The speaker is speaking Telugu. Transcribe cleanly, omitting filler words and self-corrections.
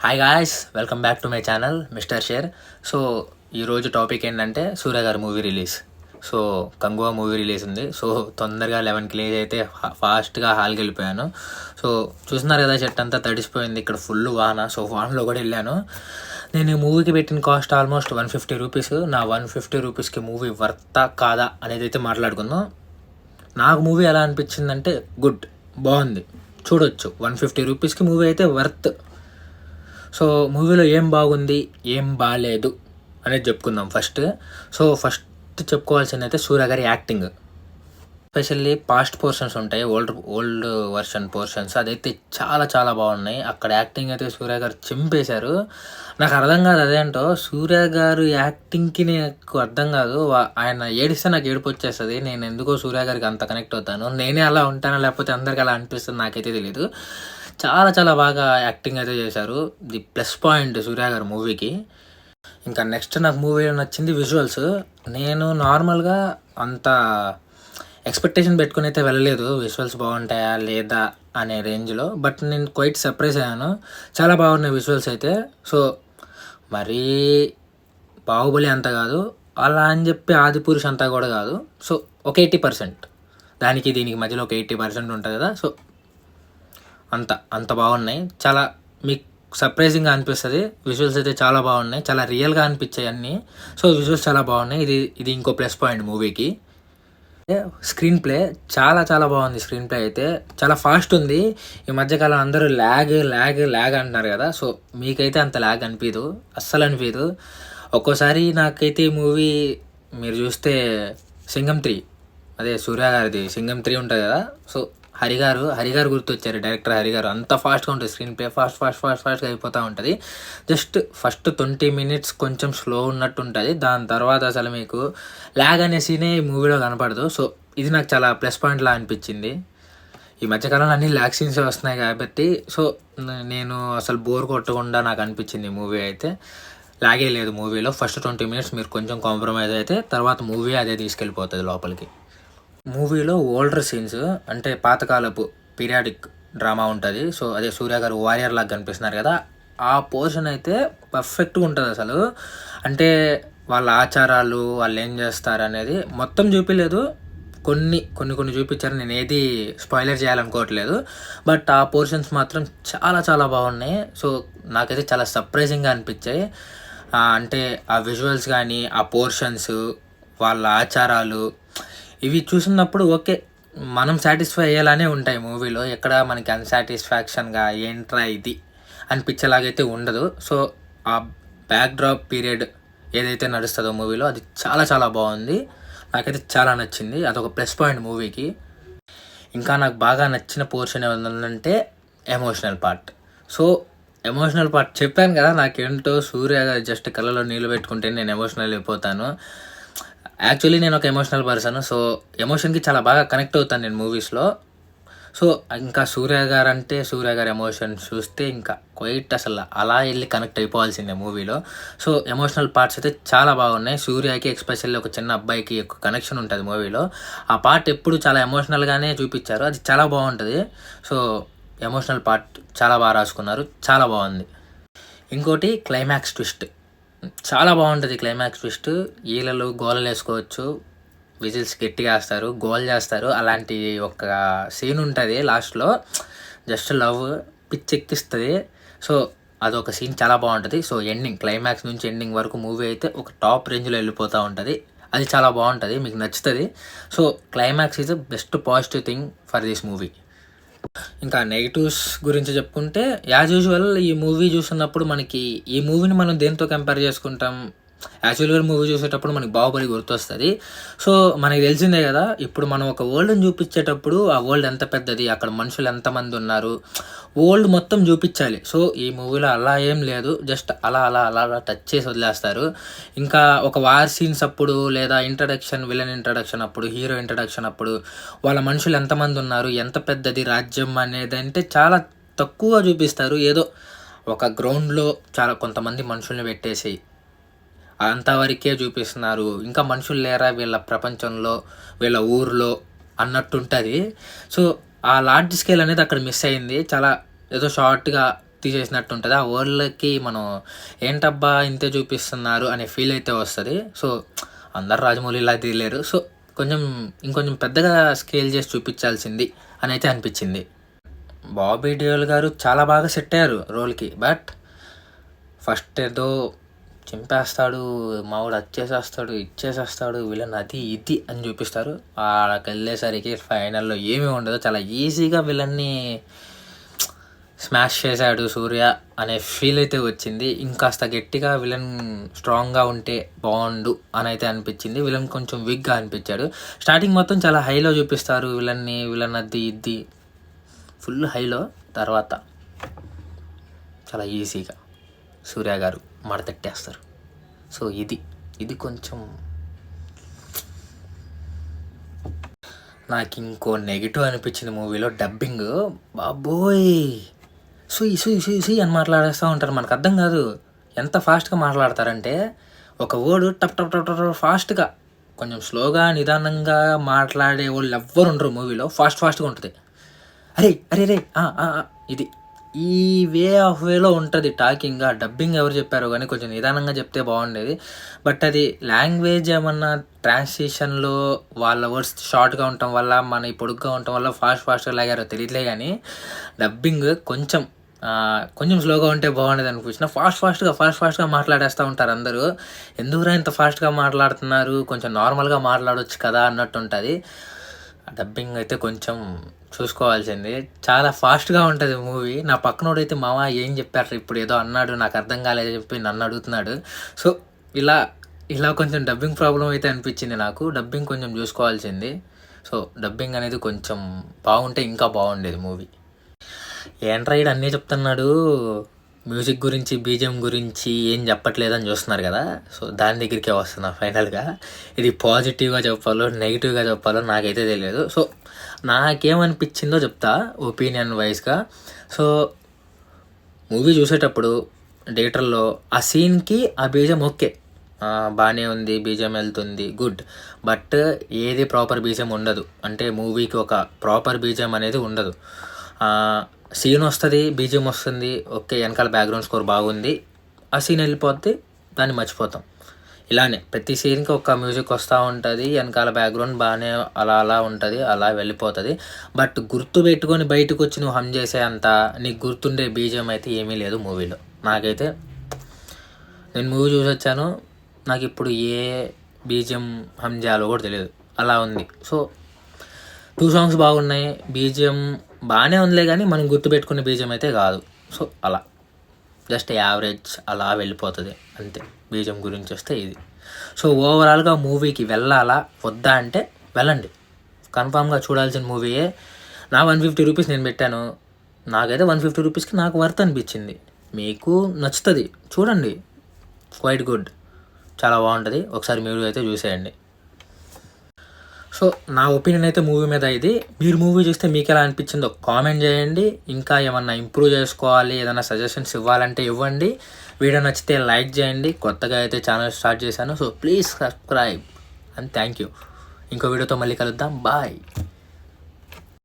Hi guys, welcome back to my channel mister share. So ఈరోజు టాపిక్ ఏంటంటే సూర్య గారి movie release. So Kanguva movie release ఉంది. సో తొందరగా 11కి లేజ్ అయితే ఫాస్ట్గా హాల్కి వెళ్ళిపోయాను. సో చూస్తున్నారు కదా, చెట్టు అంతా తడిసిపోయింది, ఇక్కడ ఫుల్ వాన. సో వానలో కూడా వెళ్ళాను. నేను ఈ మూవీకి పెట్టిన కాస్ట్ ఆల్మోస్ట్ 150 రూపీస్. నా 150 రూపీస్కి మూవీ వర్తా కాదా అనేది అయితే మాట్లాడుకుందాం. నాకు మూవీ ఎలా అనిపించిందంటే గుడ్, బాగుంది, చూడొచ్చు. 150 రూపీస్కి మూవీ అయితే వర్త్. సో మూవీలో ఏం బాగుంది, ఏం బాగాలేదు అనేది చెప్పుకుందాం ఫస్ట్. సో ఫస్ట్ చెప్పుకోవాల్సింది అయితే సూర్య గారి యాక్టింగ్. ఎస్పెషల్లీ పాస్ట్ పోర్షన్స్ ఉంటాయి, ఓల్డ్ వర్షన్ పోర్షన్స్, అదైతే చాలా చాలా బాగున్నాయి. అక్కడ యాక్టింగ్ అయితే సూర్య గారు చింపేశారు. నాకు అర్థం కాదు అదేంటో, సూర్య గారు యాక్టింగ్కి నాకు అర్థం కాదు. ఆయన ఏడిస్తే నాకు ఏడుపు వచ్చేస్తుంది. నేను ఎందుకో సూర్య గారికి అంత కనెక్ట్ అవుతాను. నేనే అలా ఉంటానా లేకపోతే అందరికి అలా అనిపిస్తుంది నాకైతే తెలీదు. చాలా చాలా బాగా యాక్టింగ్ అయితే చేశారు. ది ప్లస్ పాయింట్ సూర్య గారు మూవీకి. ఇంకా నెక్స్ట్ నాకు మూవీలో నచ్చింది విజువల్స్. నేను నార్మల్గా అంత ఎక్స్పెక్టేషన్ పెట్టుకుని అయితే వెళ్ళలేదు విజువల్స్ బాగుంటాయా లేదా అనే రేంజ్లో. బట్ నేను క్వైట్ సర్ప్రైజ్ అయ్యాను, చాలా బాగున్నాయి విజువల్స్ అయితే. సో మరీ బాహుబలి అంత కాదు, అలా అని చెప్పి ఆదిపురుష్ అంతా కూడా కాదు. సో ఒక 80%, దానికి దీనికి మధ్యలో ఒక 80% ఉంటుంది కదా. సో అంత బాగున్నాయి. చాలా మీకు సర్ప్రైజింగ్గా అనిపిస్తుంది. విజువల్స్ అయితే చాలా బాగున్నాయి, చాలా రియల్గా అనిపించాయి అన్నీ. సో విజువల్స్ చాలా బాగున్నాయి. ఇది ఇంకో ప్లస్ పాయింట్ మూవీకి. స్క్రీన్ ప్లే చాలా చాలా బాగుంది. స్క్రీన్ ప్లే అయితే చాలా ఫాస్ట్ ఉంది. ఈ మధ్యకాలం అందరూ ల్యాగ్ అంటున్నారు కదా. సో మీకైతే అంత ల్యాగ్ అనిపించదు, అస్సలు అనిపించదు. ఒక్కోసారి నాకైతే ఈ మూవీ మీరు చూస్తే సింగం 3, అదే సూర్య గారిది సింగం 3 ఉంటుంది కదా. సో హరిగారు గుర్తొచ్చారు, డైరెక్టర్ హరిగారు. అంత ఫాస్ట్గా ఉంటుంది స్క్రీన్ ప్లే, ఫాస్ట్గా అయిపోతూ ఉంటుంది. జస్ట్ ఫస్ట్ 20 మినిట్స్ కొంచెం స్లో ఉన్నట్టు ఉంటుంది. దాని తర్వాత అసలు మీకు ల్యాగ్ అనే సీనే ఈ మూవీలో కనపడదు. సో ఇది నాకు చాలా ప్లస్ పాయింట్లా అనిపించింది. ఈ మధ్యకాలంలో అన్ని ల్యాగ్ సీన్స్ వస్తున్నాయి కాబట్టి సో నేను అసలు బోర్ కొట్టకుండా నాకు అనిపించింది మూవీ అయితే. లాగే లేదు మూవీలో. ఫస్ట్ 20 మినిట్స్ మీరు కొంచెం కాంప్రమైజ్ అయితే తర్వాత మూవీ అదే తీసుకెళ్ళిపోతుంది లోపలికి. మూవీలో ఓల్డర్ సీన్స్ అంటే పాతకాలపు పీరియాడిక్ డ్రామా ఉంటుంది. సో అదే సూర్య గారు వారియర్ లాగా కనిపిస్తున్నారు కదా, ఆ పోర్షన్ అయితే పర్ఫెక్ట్గా ఉంటుంది అసలు. అంటే వాళ్ళ ఆచారాలు, వాళ్ళు ఏం చేస్తారు అనేది మొత్తం చూపించలేదు, కొన్ని చూపించారు. నేను ఏది స్పాయిలర్ చేయాలనుకోవట్లేదు, బట్ ఆ పోర్షన్స్ మాత్రం చాలా చాలా బాగున్నాయి. సో నాకైతే చాలా సర్ప్రైజింగ్గా అనిపించాయి. అంటే ఆ విజువల్స్ కానీ, ఆ పోర్షన్స్, వాళ్ళ ఆచారాలు, ఇవి చూసినప్పుడు ఓకే మనం సాటిస్ఫై అయ్యేలానే ఉంటాయి మూవీలో. ఎక్కడ మనకి అన్సాటిస్ఫాక్షన్గా ఏంట్రా ఇది అనిపించేలాగైతే ఉండదు. సో ఆ బ్యాక్డ్రాప్ పీరియడ్ ఏదైతే నడుస్తుందో మూవీలో అది చాలా చాలా బాగుంది. నాకైతే చాలా నచ్చింది. అదొక ప్లస్ పాయింట్ మూవీకి. ఇంకా నాకు బాగా నచ్చిన పోర్షన్ ఏమంటే emotional part. So emotional part చెప్పాను కదా, నాకేంటో సూర్య జస్ట్ కళ్ళలో నీళ్ళు పెట్టుకుంటే నేను ఎమోషనల్ అయిపోతాను. యాక్చువల్లీ నేను ఒక ఎమోషనల్ పర్సన్. సో ఎమోషన్కి చాలా బాగా కనెక్ట్ అవుతాను నేను మూవీస్లో. సో ఇంకా సూర్య గారు ఎమోషన్ చూస్తే ఇంకా క్వైట్ అసలు అలా వెళ్ళి కనెక్ట్ అయిపోవాల్సిందే మూవీలో. సో ఎమోషనల్ పార్ట్స్ అయితే చాలా బాగున్నాయి. సూర్యకి ఎక్స్పెషల్లీ ఒక చిన్న అబ్బాయికి ఎక్కువ కనెక్షన్ ఉంటుంది మూవీలో. ఆ పార్ట్ ఎప్పుడు చాలా ఎమోషనల్గానే చూపించారు, అది చాలా బాగుంటుంది. సో ఎమోషనల్ పార్ట్ చాలా బాగా రాసుకున్నారు, చాలా బాగుంది. ఇంకోటి క్లైమాక్స్ ట్విస్ట్ చాలా బాగుంటుంది. క్లైమాక్స్ ట్విస్ట్ ఈలలు గోలలు వేసుకోవచ్చు, విజిల్స్ గట్టిగా వేస్తారు, గోల్ చేస్తారు. అలాంటి ఒక సీన్ ఉంటుంది లాస్ట్లో, జస్ట్ లవ్ పిచ్చెక్కిస్తుంది. సో అదొక సీన్ చాలా బాగుంటుంది. సో క్లైమాక్స్ నుంచి ఎండింగ్ వరకు మూవీ అయితే ఒక టాప్ రేంజ్లో వెళ్ళిపోతూ ఉంటుంది. అది చాలా బాగుంటుంది, మీకు నచ్చుతుంది. So climax is the best positive thing for this movie. ఇంకా నెగిటివ్స్ గురించి చెప్పుకుంటే యాజ్ యూజువల్ ఈ మూవీ చూస్తున్నప్పుడు మనకి ఈ మూవీని మనం దేంతో కంపేర్ చేసుకుంటాం. యాక్చువల్గా మూవీ చూసేటప్పుడు మనకి బాహుబలి గుర్తొస్తుంది. సో మనకి తెలిసిందే కదా, ఇప్పుడు మనం ఒక వరల్డ్ని చూపించేటప్పుడు ఆ వరల్డ్ ఎంత పెద్దది, అక్కడ మనుషులు ఎంతమంది ఉన్నారు, వరల్డ్ మొత్తం చూపించాలి. సో ఈ మూవీలో అలా ఏం లేదు, జస్ట్ అలా టచ్ చేసి వదిలేస్తారు. ఇంకా ఒక వార్ సీన్స్ అప్పుడు లేదా విలన్ ఇంట్రడక్షన్ అప్పుడు, హీరో ఇంట్రడక్షన్ అప్పుడు వాళ్ళ మనుషులు ఎంతమంది ఉన్నారు, ఎంత పెద్దది రాజ్యం అనేది అంటే చాలా తక్కువగా చూపిస్తారు. ఏదో ఒక గ్రౌండ్లో చాలా కొంతమంది మనుషుల్ని పెట్టేసి అంతవరకే చూపిస్తున్నారు. ఇంకా మనుషులు లేరా వీళ్ళ ప్రపంచంలో, వీళ్ళ ఊర్లో అన్నట్టుంటుంది. సో ఆ లార్జ్ స్కేల్ అనేది అక్కడ మిస్ అయింది. చాలా ఏదో షార్ట్గా తీసేసినట్టు ఉంటుంది. ఆ వరల్డ్కి మనం ఏంటబ్బా ఇంతే చూపిస్తున్నారు అనే ఫీల్ అయితే వస్తుంది. సో అందరు రాజమౌళి ఇలా తీయలేరు. సో ఇంకొంచెం పెద్దగా స్కేల్ చేసి చూపించాల్సింది అని అయితే అనిపించింది. బాబీ డియోల్ గారు చాలా బాగా సెట్ అయ్యారు రోల్కి. బట్ ఫస్ట్ ఏదో చింపేస్తాడు, మావాడు వచ్చేసేస్తాడు, ఇచ్చేసేస్తాడు, విలన్ అది ఇది అని చూపిస్తారు. ఆడకి వెళ్ళేసరికి ఫైనల్లో ఏమీ ఉండదు. చాలా ఈజీగా విలన్ని స్మాష్ చేశాడు సూర్య అనే ఫీల్ అయితే వచ్చింది. ఇంకాస్త గట్టిగా విలన్ స్ట్రాంగ్గా ఉంటే బాగుండు అని అయితే అనిపించింది. విలన్ కొంచెం వీక్గా అనిపించాడు. స్టార్టింగ్ మొత్తం చాలా హైలో చూపిస్తారు విలన్ని, విలన్ అది ఇది ఫుల్ హైలో. తర్వాత చాలా ఈజీగా సూర్య గారు మడతెట్టేస్తారు. సో ఇది కొంచెం నాకు ఇంకో నెగిటివ్ అనిపించింది మూవీలో డబ్బింగ్. బాబోయ్ సుయ్ సుయ్ సుయ్ సుయ్ అని మాట్లాడేస్తూ ఉంటారు. మనకు అర్థం కాదు. ఎంత ఫాస్ట్గా మాట్లాడతారంటే ఒక వర్డ్ టప్ టప్ టప్ టప్ ఫాస్ట్గా, కొంచెం స్లోగా నిదానంగా మాట్లాడే వాళ్ళు ఎవ్వరు ఉండరు మూవీలో. ఫాస్ట్గా ఉంటుంది. అరే అరే రే ఇది ఈ వేలో ఉంటుంది టాకింగ్. ఆ డబ్బింగ్ ఎవరు చెప్పారో కానీ కొంచెం నిదానంగా చెప్తే బాగుండేది. బట్ అది లాంగ్వేజ్ ఏమన్నా ట్రాన్స్లేషన్లో వాళ్ళ వర్డ్స్ షార్ట్గా ఉండటం వల్ల, మన పొడుగ్గా ఉండటం వల్ల ఫాస్ట్గా లాగారో తెలియట్లే. కానీ డబ్బింగ్ కొంచెం స్లోగా ఉంటే బాగుండేది అనిపించిన. ఫాస్ట్గా మాట్లాడేస్తూ ఉంటారు అందరూ. ఎందుకురా ఇంత ఫాస్ట్గా మాట్లాడుతున్నారు, కొంచెం నార్మల్గా మాట్లాడవచ్చు కదా అన్నట్టు ఉంటుంది. డబ్బింగ్ అయితే కొంచెం చూసుకోవాల్సింది. చాలా ఫాస్ట్గా ఉంటుంది మూవీ. నా పక్కనోడైతే మామ ఏం చెప్పారు ఇప్పుడు, ఏదో అన్నాడు నాకు అర్థం కాలేదు చెప్పి నన్ను అడుగుతున్నాడు. సో ఇలా కొంచెం డబ్బింగ్ ప్రాబ్లం అయితే అనిపించింది నాకు. డబ్బింగ్ కొంచెం చూసుకోవాల్సింది. సో డబ్బింగ్ అనేది కొంచెం బాగుంటే ఇంకా బాగుండేది మూవీ. ఏంట్రా ఈడు అన్నీ చెప్తున్నాడు, మ్యూజిక్ గురించి బీజిఎం గురించి ఏం చెప్పట్లేదని చూస్తున్నారు కదా. సో దాని దగ్గరికే వస్తున్నా ఫైనల్గా. ఇది పాజిటివ్గా చెప్పాలో నెగిటివ్గా చెప్పాలో నాకైతే తెలియదు. సో నాకేమనిపించిందో చెప్తా ఒపీనియన్ వైజ్గా. సో మూవీ చూసేటప్పుడు థియేటర్లో ఆ సీన్కి ఆ బీజిఎం ఓకే, బాగానే ఉంది, బీజిఎం వెళ్తుంది, గుడ్. బట్ ఏది ప్రాపర్ బీజిఎం ఉండదు. అంటే మూవీకి ఒక ప్రాపర్ బీజిఎం అనేది ఉండదు. సీన్ వస్తుంది, బీజిఎం వస్తుంది, ఓకే, వెనకాల బ్యాక్గ్రౌండ్ స్కోర్ బాగుంది, ఆ సీన్ వెళ్ళిపోద్ది, దాన్ని మర్చిపోతాం. ఇలానే ప్రతి సీన్కి ఒక మ్యూజిక్ వస్తూ ఉంటుంది, వెనకాల బ్యాక్గ్రౌండ్ బాగానే అలా ఉంటుంది, అలా వెళ్ళిపోతుంది. బట్ గుర్తు పెట్టుకొని బయటకు వచ్చి నువ్వు హమ్ చేసే అంత నీకు గుర్తుండే బీజిఎం అయితే ఏమీ లేదు మూవీలో. నాకైతే, నేను మూవీ చూసి వచ్చాను, నాకు ఇప్పుడు ఏ బీజిఎం హమ్ చేయాలో కూడా తెలియదు, అలా ఉంది. సో 2 సాంగ్స్ బాగున్నాయి, బీజిఎం బాగానే ఉందిలే కానీ మనం గుర్తుపెట్టుకునే బీజిఎం అయితే కాదు. సో అలా జస్ట్ యావరేజ్ అలా వెళ్ళిపోతుంది అంతే బీజిఎం గురించి వస్తే ఇది. సో ఓవరాల్గా మూవీకి వెళ్ళాలా వద్దా అంటే వెళ్ళండి, కన్ఫామ్గా చూడాల్సిన మూవీయే. నా 150 రూపీస్ నేను పెట్టాను, నాకైతే 150 రూపీస్కి నాకు వర్త్ అనిపించింది. మీకు నచ్చుతుంది చూడండి, క్వైట్ గుడ్, చాలా బాగుంటుంది. ఒకసారి మీరు అయితే చూసేయండి. సో నా ఒపీనియన్ అయితే మూవీ మీద ఇది. మీరు మూవీ చూస్తే మీకు ఎలా అనిపించిందో కామెంట్ చేయండి. ఇంకా ఏమన్నా ఇంప్రూవ్ చేసుకోవాలి, ఏదైనా సజెషన్స్ ఇవ్వాలంటే ఇవ్వండి. వీడియో నచ్చితే లైక్ చేయండి. కొత్తగా అయితే ఛానల్ స్టార్ట్ చేశాను. So please subscribe and thank you. ఇంకో వీడియోతో మళ్ళీ కలుద్దాం. బాయ్.